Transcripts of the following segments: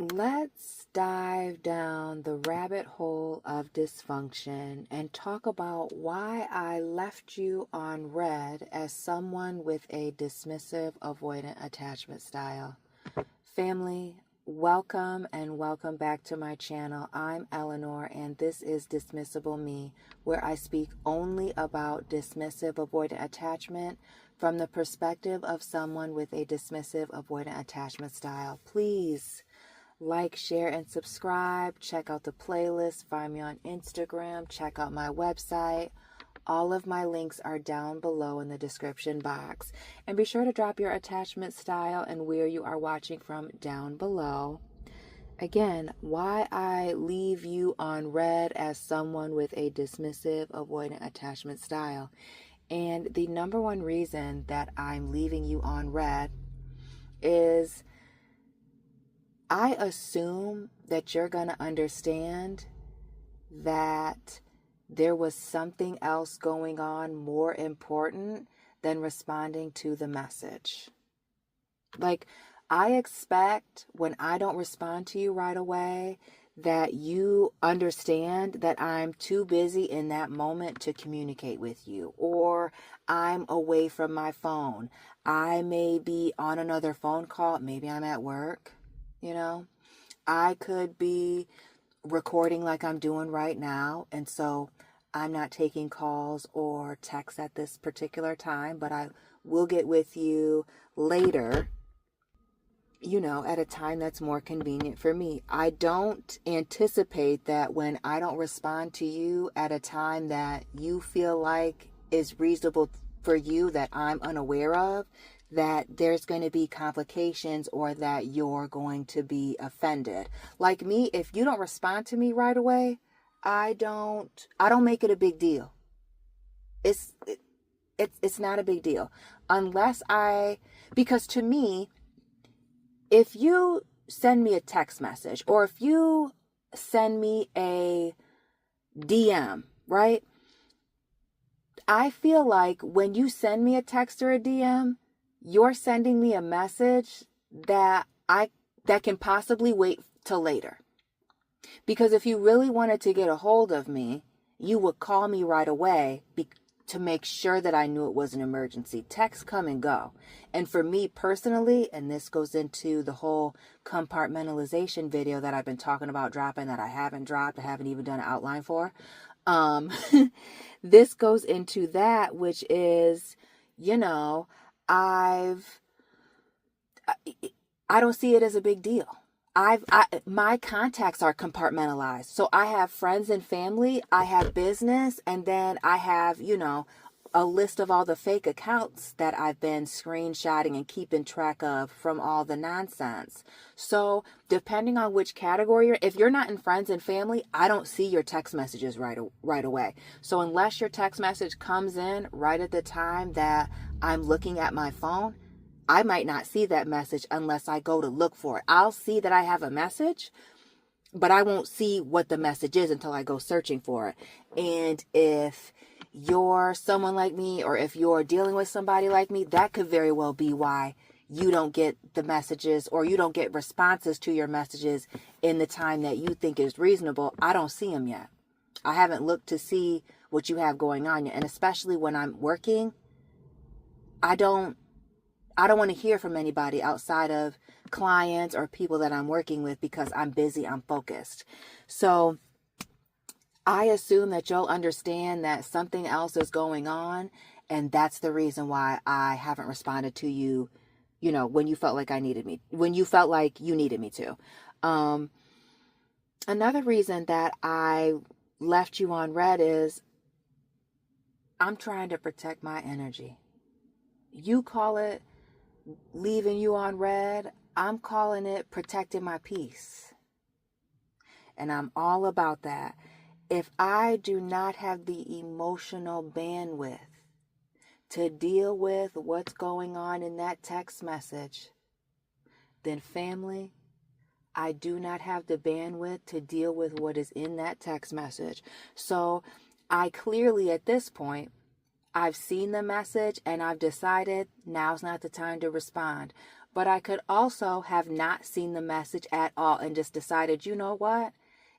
Let's dive down the rabbit hole of dysfunction and talk about why I left you on red as someone with a dismissive avoidant attachment style. Family, welcome and welcome back to my channel. I'm Eleanor and this is Dismissible Me, where I speak only about dismissive avoidant attachment from the perspective of someone with a dismissive avoidant attachment style. Please like, share, and subscribe. Check out the playlist. Find me on Instagram. Check out my website. All of my links are down below in the description box. And be sure to drop your attachment style and where you are watching from down below. Again, why I leave you on red as someone with a dismissive avoidant attachment style. And the number one reason that I'm leaving you on red is I assume that you're going to understand that there was something else going on more important than responding to the message. Like, I expect when I don't respond to you right away that you understand that I'm too busy in that moment to communicate with you, or I'm away from my phone. I may be on another phone call. Maybe I'm at work. You know, I could be recording like I'm doing right now, and so I'm not taking calls or texts at this particular time, but I will get with you later, at a time that's more convenient for me. I don't anticipate that when I don't respond to you at a time that you feel like is reasonable for you, that I'm unaware of, that there's going to be complications or that you're going to be offended. Like me, if you don't respond to me right away, I don't make it a big deal. It's not a big deal because to me, if you send me a text message or if you send me a DM, right? I feel like when you send me a text or a DM, you're sending me a message that can possibly wait till later. Because if you really wanted to get a hold of me, you would call me right away to make sure that I knew it was an emergency. Texts come and go. And for me personally, and this goes into the whole compartmentalization video that I've been talking about dropping that I haven't dropped, I haven't even done an outline for. This goes into that, which is, I don't see it as a big deal. My contacts are compartmentalized. So I have friends and family, I have business, and then I have, a list of all the fake accounts that I've been screenshotting and keeping track of from all the nonsense. So depending on which category if you're not in friends and family, I don't see your text messages right away. So unless your text message comes in right at the time that I'm looking at my phone, I might not see that message unless I go to look for it. I'll see that I have a message, but I won't see what the message is until I go searching for it. And if you're someone like me, or if you're dealing with somebody like me, that could very well be why you don't get the messages or you don't get responses to your messages in the time that you think is reasonable. I don't see them yet. I haven't looked to see what you have going on yet. And especially when I'm working, I don't want to hear from anybody outside of clients or people that I'm working with because I'm busy, I'm focused. So I assume that you'll understand that something else is going on, and that's the reason why I haven't responded to you, when you felt like when you felt like you needed me to. Another reason that I left you on red is I'm trying to protect my energy. You call it leaving you on red. I'm calling it protecting my peace. And I'm all about that. If I do not have the emotional bandwidth to deal with what's going on in that text message, then family, I do not have the bandwidth to deal with what is in that text message. So I clearly at this point, I've seen the message and I've decided now's not the time to respond. But I could also have not seen the message at all and just decided, you know what?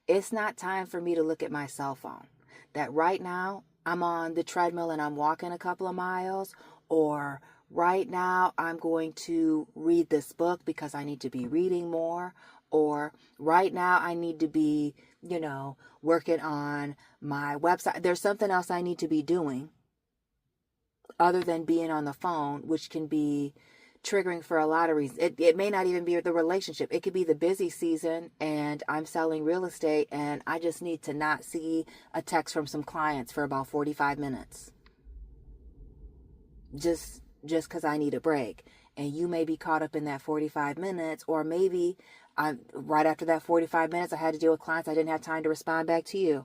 It's not time for me to look at my cell phone. That right now I'm on the treadmill and I'm walking a couple of miles, or right now I'm going to read this book because I need to be reading more, or right now I need to be, working on my website. There's something else I need to be doing other than being on the phone, which can be triggering for a lot of reasons. It may not even be the relationship. It could be the busy season and I'm selling real estate and I just need to not see a text from some clients for about 45 minutes. Just because I need a break. And you may be caught up in that 45 minutes, or maybe right after that 45 minutes, I had to deal with clients. I didn't have time to respond back to you.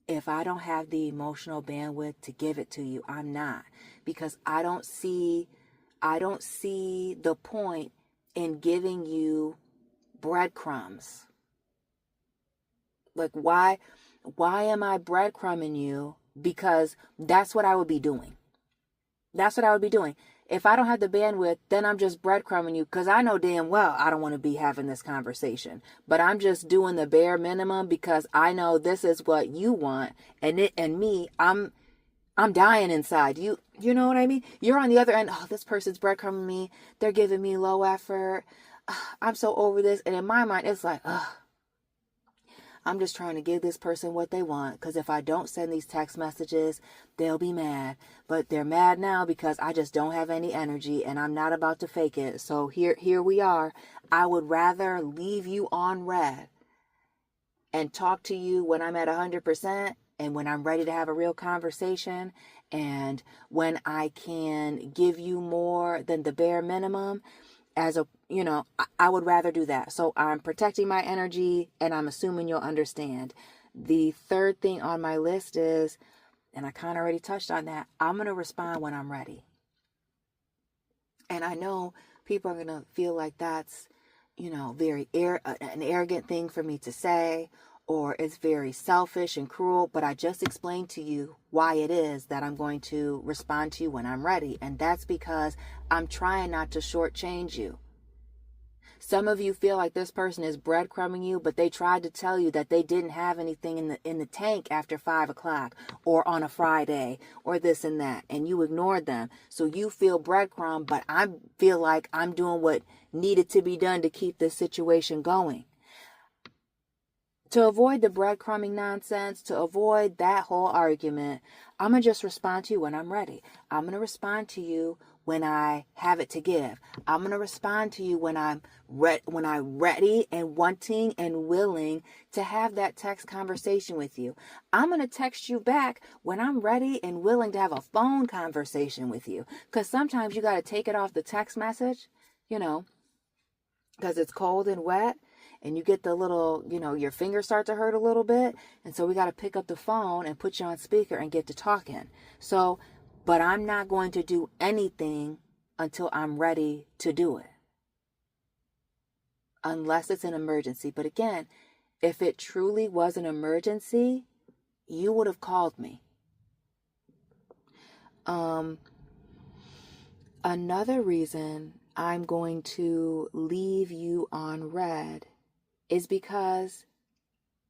If I don't have the emotional bandwidth to give it to you, I'm not, because I don't see the point in giving you breadcrumbs. Like, why am I breadcrumbing you? Because that's what I would be doing. That's what I would be doing. If I don't have the bandwidth, then I'm just breadcrumbing you, because I know damn well I don't want to be having this conversation. But I'm just doing the bare minimum because I know this is what you want, and me, I'm dying inside. You know what I mean? You're on the other end. Oh, this person's breadcrumbing me. They're giving me low effort. I'm so over this. And in my mind, it's like, I'm just trying to give this person what they want, because if I don't send these text messages, they'll be mad. But they're mad now because I just don't have any energy and I'm not about to fake it. So here we are. I would rather leave you on red and talk to you when I'm at 100% and when I'm ready to have a real conversation, and when I can give you more than the bare minimum. I would rather do that. So I'm protecting my energy, and I'm assuming you'll understand. The third thing on my list is, and I kind of already touched on that, I'm going to respond when I'm ready. And I know people are going to feel like that's, very an arrogant thing for me to say, or it's very selfish and cruel, but I just explained to you why it is that I'm going to respond to you when I'm ready. And that's because I'm trying not to shortchange you. Some of you feel like this person is breadcrumbing you, but they tried to tell you that they didn't have anything in the tank after 5 o'clock or on a Friday or this and that, and you ignored them. So you feel breadcrumb, but I feel like I'm doing what needed to be done to keep this situation going. To avoid the breadcrumbing nonsense, to avoid that whole argument, I'm going to just respond to you when I'm ready. I'm going to respond to you when I have it to give. I'm going to respond to you when I'm ready and wanting and willing to have that text conversation with you. I'm going to text you back when I'm ready and willing to have a phone conversation with you. Because sometimes you got to take it off the text message, because it's cold and wet. And you get the little, your fingers start to hurt a little bit. And so we got to pick up the phone and put you on speaker and get to talking. So, but I'm not going to do anything until I'm ready to do it. Unless it's an emergency. But again, if it truly was an emergency, you would have called me. Another reason I'm going to leave you on red is because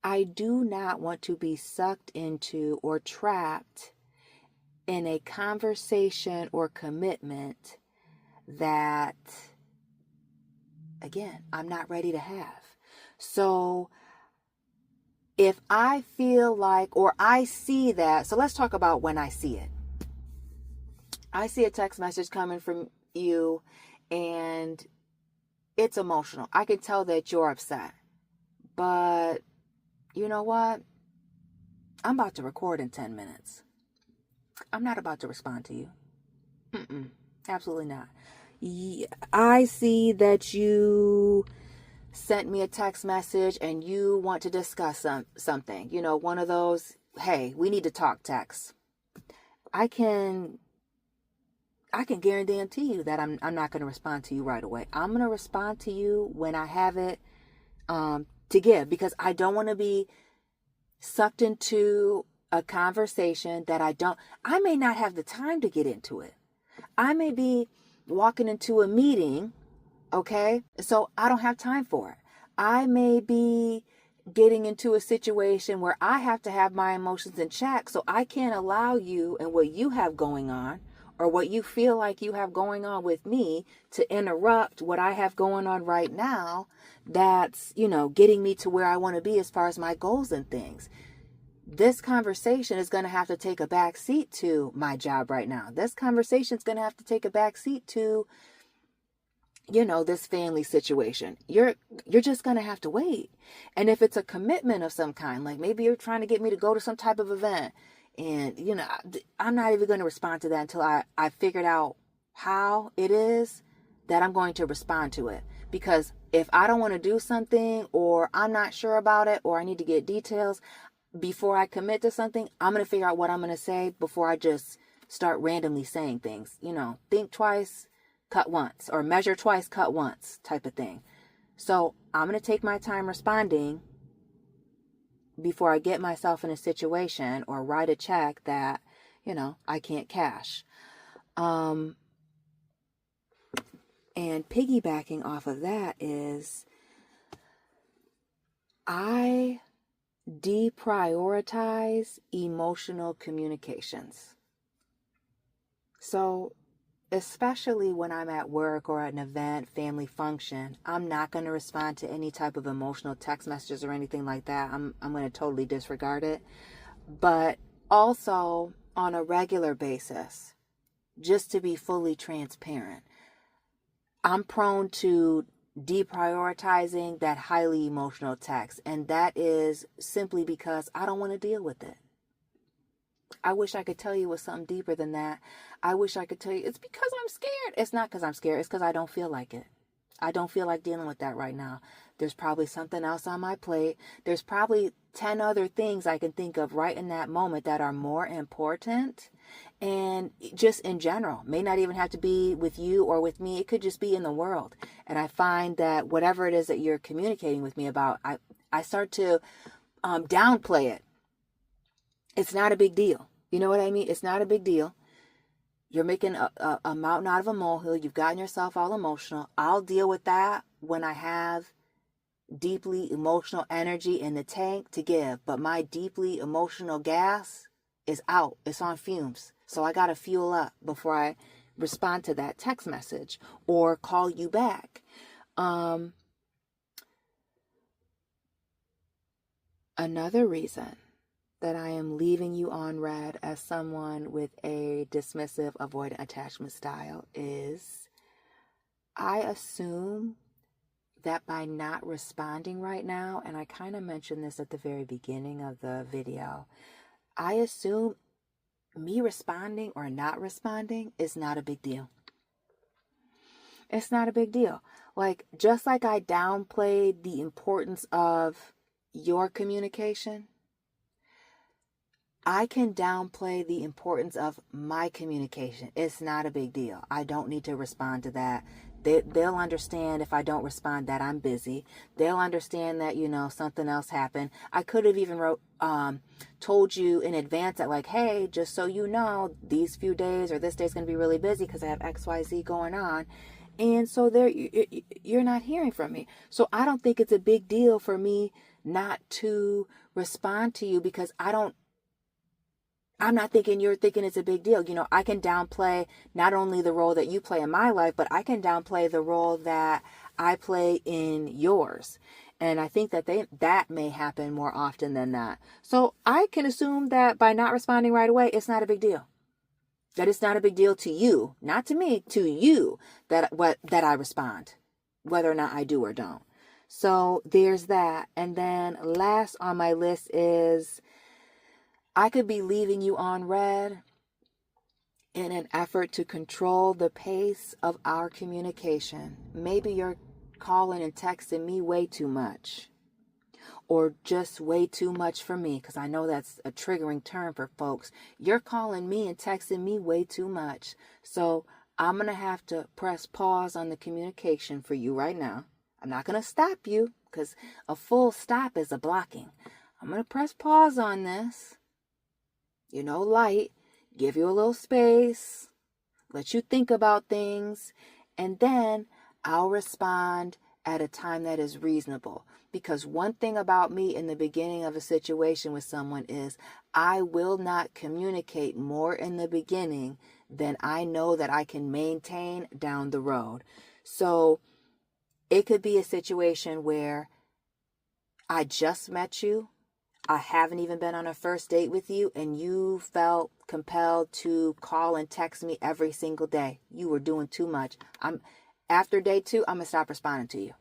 I do not want to be sucked into or trapped in a conversation or commitment that, again, I'm not ready to have. So if I feel like, or I see that, so let's talk about when I see it. I see a text message coming from you and it's emotional. I can tell that you're upset. But you know what? I'm about to record in 10 minutes. I'm not about to respond to you. Absolutely not. I see that you sent me a text message and you want to discuss something. One of those, hey, we need to talk texts. I can guarantee you that I'm not going to respond to you right away. I'm going to respond to you when I have it to give, because I don't want to be sucked into a conversation that I may not have the time to get into it. I may be walking into a meeting, okay? So I don't have time for it. I may be getting into a situation where I have to have my emotions in check, so I can't allow you and what you have going on or what you feel like you have going on with me to interrupt what I have going on right now that's, getting me to where I want to be as far as my goals and things. This conversation is going to have to take a back seat to my job right now. This conversation is going to have to take a back seat to, this family situation. You're just going to have to wait. And if it's a commitment of some kind, like maybe you're trying to get me to go to some type of event, and, I'm not even going to respond to that until I figured out how it is that I'm going to respond to it. Because if I don't want to do something, or I'm not sure about it, or I need to get details before I commit to something, I'm going to figure out what I'm going to say before I just start randomly saying things. Think twice, cut once, or measure twice, cut once type of thing. So I'm going to take my time responding before I get myself in a situation or write a check that, I can't cash. And piggybacking off of that is I deprioritize emotional communications. So especially when I'm at work or at an event, family function, I'm not going to respond to any type of emotional text messages or anything like that. I'm going to totally disregard it. But also on a regular basis, just to be fully transparent, I'm prone to deprioritizing that highly emotional text. And that is simply because I don't want to deal with it. I wish I could tell you it was something deeper than that. I wish I could tell you it's because I'm scared. It's not because I'm scared. It's because I don't feel like it. I don't feel like dealing with that right now. There's probably something else on my plate. There's probably 10 other things I can think of right in that moment that are more important. And just in general, may not even have to be with you or with me. It could just be in the world. And I find that whatever it is that you're communicating with me about, I start to downplay it. It's not a big deal. You know what I mean? It's not a big deal. You're making a mountain out of a molehill. You've gotten yourself all emotional. I'll deal with that when I have deeply emotional energy in the tank to give. But my deeply emotional gas is out. It's on fumes. So I got to fuel up before I respond to that text message or call you back. Another reason that I am leaving you on red as someone with a dismissive avoidant attachment style is I assume that by not responding right now, and I kind of mentioned this at the very beginning of the video, I assume me responding or not responding is not a big deal. It's not a big deal. Like, just like I downplayed the importance of your communication, I can downplay the importance of my communication. It's not a big deal. I don't need to respond to that. They'll understand if I don't respond that I'm busy. They'll understand that, something else happened. I could have even told you in advance that, like, hey, just so you know, these few days or this day's going to be really busy because I have XYZ going on. And so you're not hearing from me. So I don't think it's a big deal for me not to respond to you because I'm not thinking you're thinking it's a big deal. I can downplay not only the role that you play in my life, but I can downplay the role that I play in yours. And I think that may happen more often than that. So I can assume that by not responding right away, it's not a big deal. That it's not a big deal to you, not to me, to you, that I respond, whether or not I do or don't. So there's that. And then last on my list is I could be leaving you on red in an effort to control the pace of our communication. Maybe you're calling and texting me way too much, or just way too much for me, because I know that's a triggering term for folks. You're calling me and texting me way too much. So I'm going to have to press pause on the communication for you right now. I'm not going to stop you because a full stop is a blocking. I'm going to press pause on this. Light, give you a little space, let you think about things, and then I'll respond at a time that is reasonable. Because one thing about me in the beginning of a situation with someone is I will not communicate more in the beginning than I know that I can maintain down the road. So it could be a situation where I just met you, I haven't even been on a first date with you, and you felt compelled to call and text me every single day. You were doing too much. After day 2, I'm going to stop responding to you.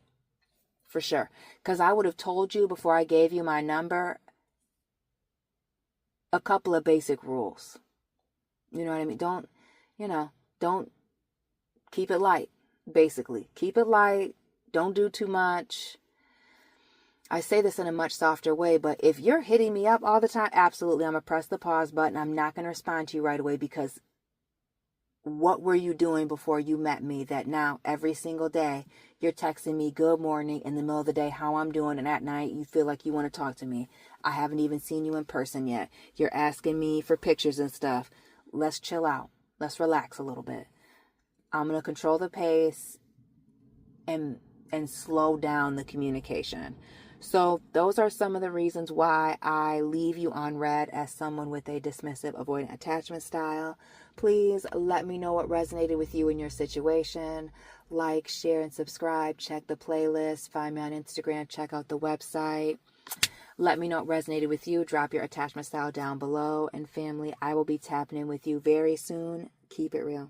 For sure. Because I would have told you before I gave you my number a couple of basic rules. You know what I mean? Don't keep it light, basically. Keep it light. Don't do too much. I say this in a much softer way, but if you're hitting me up all the time, absolutely, I'm going to press the pause button. I'm not going to respond to you right away, because what were you doing before you met me that now every single day you're texting me good morning, in the middle of the day how I'm doing, and at night you feel like you want to talk to me? I haven't even seen you in person yet. You're asking me for pictures and stuff. Let's chill out. Let's relax a little bit. I'm going to control the pace and slow down the communication. So those are some of the reasons why I leave you on red as someone with a dismissive avoidant attachment style. Please let me know what resonated with you in your situation. Like, share, and subscribe. Check the playlist. Find me on Instagram. Check out the website. Let me know what resonated with you. Drop your attachment style down below. And family, I will be tapping in with you very soon. Keep it real.